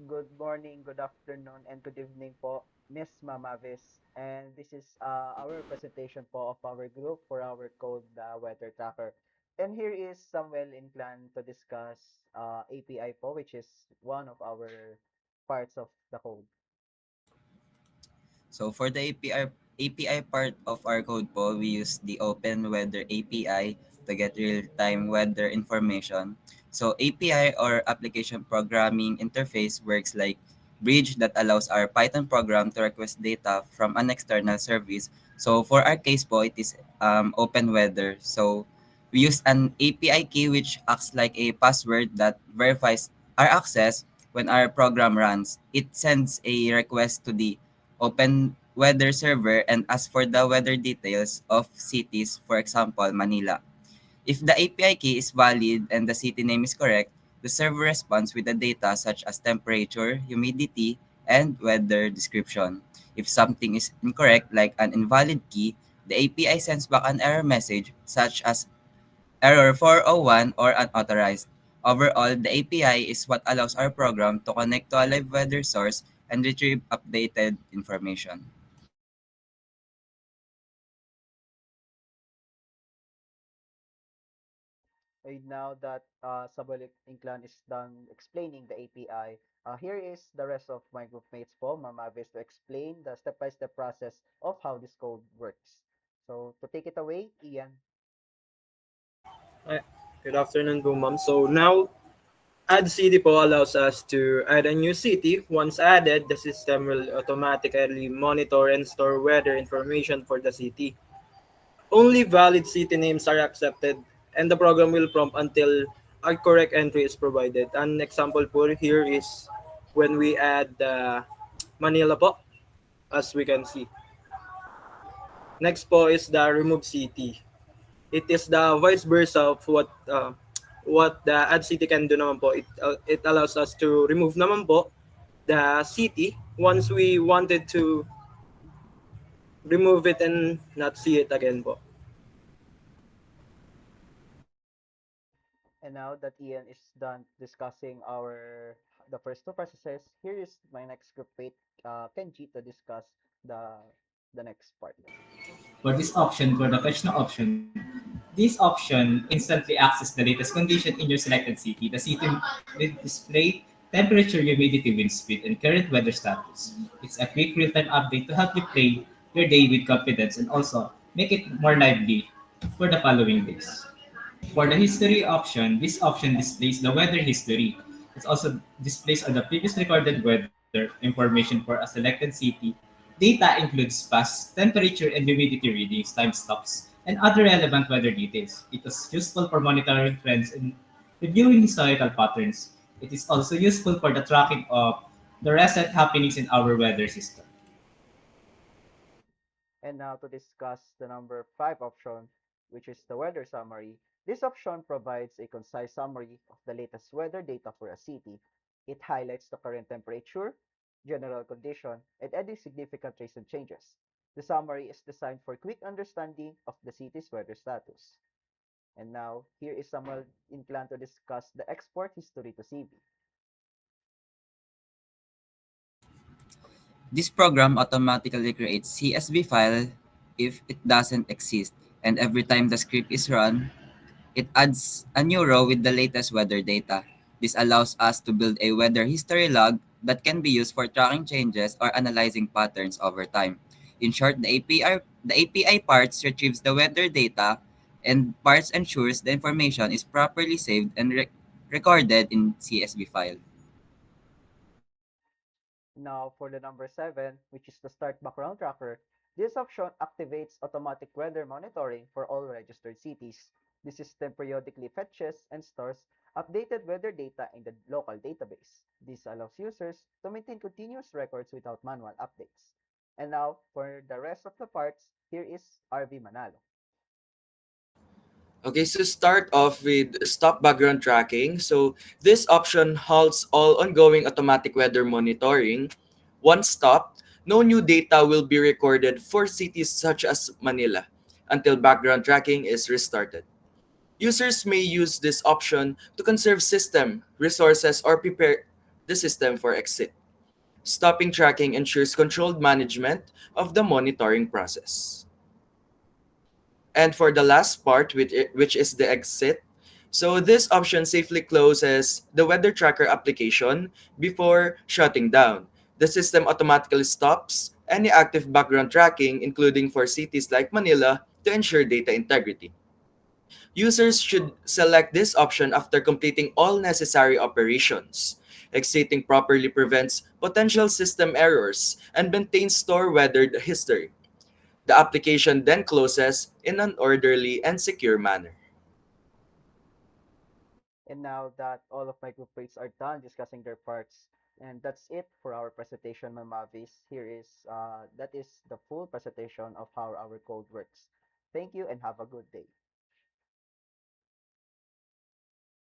Good morning, good afternoon, and good evening po, Miss Mamavis. And this is our presentation po of our group for our code weather tracker. And here is Samuel Inclan to discuss API po, which is one of our parts of the code. So for the API part of our code po, we use the Open Weather API to get real-time weather information. So API or application programming interface works like bridge that allows our Python program to request data from an external service. So for our case po, it is Open Weather. So we use an API key which acts like a password that verifies our access when our program runs. It sends a request to the open weather server and ask for the weather details of cities, for example, Manila. If the API key is valid and the city name is correct, the server responds with the data such as temperature, humidity, and weather description. If something is incorrect, like an invalid key, the API sends back an error message such as error 401 or unauthorized. Overall, the API is what allows our program to connect to a live weather source and retrieve updated information. And now that Samuel Inclan is done explaining the API, here is the rest of my group mates po, Mamavis, to explain the step-by-step process of how this code works. So to take it away, Ian. Hi, good afternoon po ma'am. So now, add city po allows us to add a new city. Once added, the system will automatically monitor and store weather information for the city. Only valid city names are accepted and the program will prompt until a correct entry is provided. An example po here is when we add Manila po, as we can see. Next po is the remove city. It is the vice versa of what the add city can do naman po. It allows us to remove naman po the city once we wanted to remove it and not see it again po. And now that Ian is done discussing the first two processes, here is my next group mate, Kenji, to discuss the the next part. For the question option, this option instantly accesses the latest condition in your selected city. The city will display temperature, humidity, wind speed, and current weather status. It's a quick real-time update to help you play your day with confidence and also make it more lively for the following days. For the history option, this option displays the weather history. It also displays all the previous recorded weather information for a selected city. Data includes past temperature and humidity readings, time stops, and other relevant weather details. It is useful for monitoring trends and reviewing historical patterns. It is also useful for the tracking of the recent happenings in our weather system. And now to discuss the number 5 option, which is the weather summary. This option provides a concise summary of the latest weather data for a city. It highlights the current temperature, general condition, and any significant recent changes. The summary is designed for quick understanding of the city's weather status. And now, here is Samuel Inclan to discuss the export history to CV. This program automatically creates CSV file if it doesn't exist, and every time the script is run, it adds a new row with the latest weather data. This allows us to build a weather history log that can be used for tracking changes or analyzing patterns over time. In short, the API parts retrieves the weather data and parts ensures the information is properly saved and recorded in CSV file. Now, for the number 7, which is the start background tracker, this option activates automatic weather monitoring for all registered cities. The system periodically fetches and stores updated weather data in the local database. This allows users to maintain continuous records without manual updates. And now, for the rest of the parts, here is RV Manalo. Okay, so start off with stop background tracking. So this option halts all ongoing automatic weather monitoring. Once stopped, no new data will be recorded for cities such as Manila until background tracking is restarted. Users may use this option to conserve system resources or prepare the system for exit. Stopping tracking ensures controlled management of the monitoring process. And for the last part, which is the exit, so this option safely closes the weather tracker application before shutting down. The system automatically stops any active background tracking, including for cities like Manila, to ensure data integrity. Users should select this option after completing all necessary operations. Exiting properly prevents potential system errors and maintains store weathered history. The application then closes in an orderly and secure manner. And now that all of my group mates are done discussing their parts, and that's it for our presentation, Mamavis. Here is that is the full presentation of how our code works. Thank you and have a good day.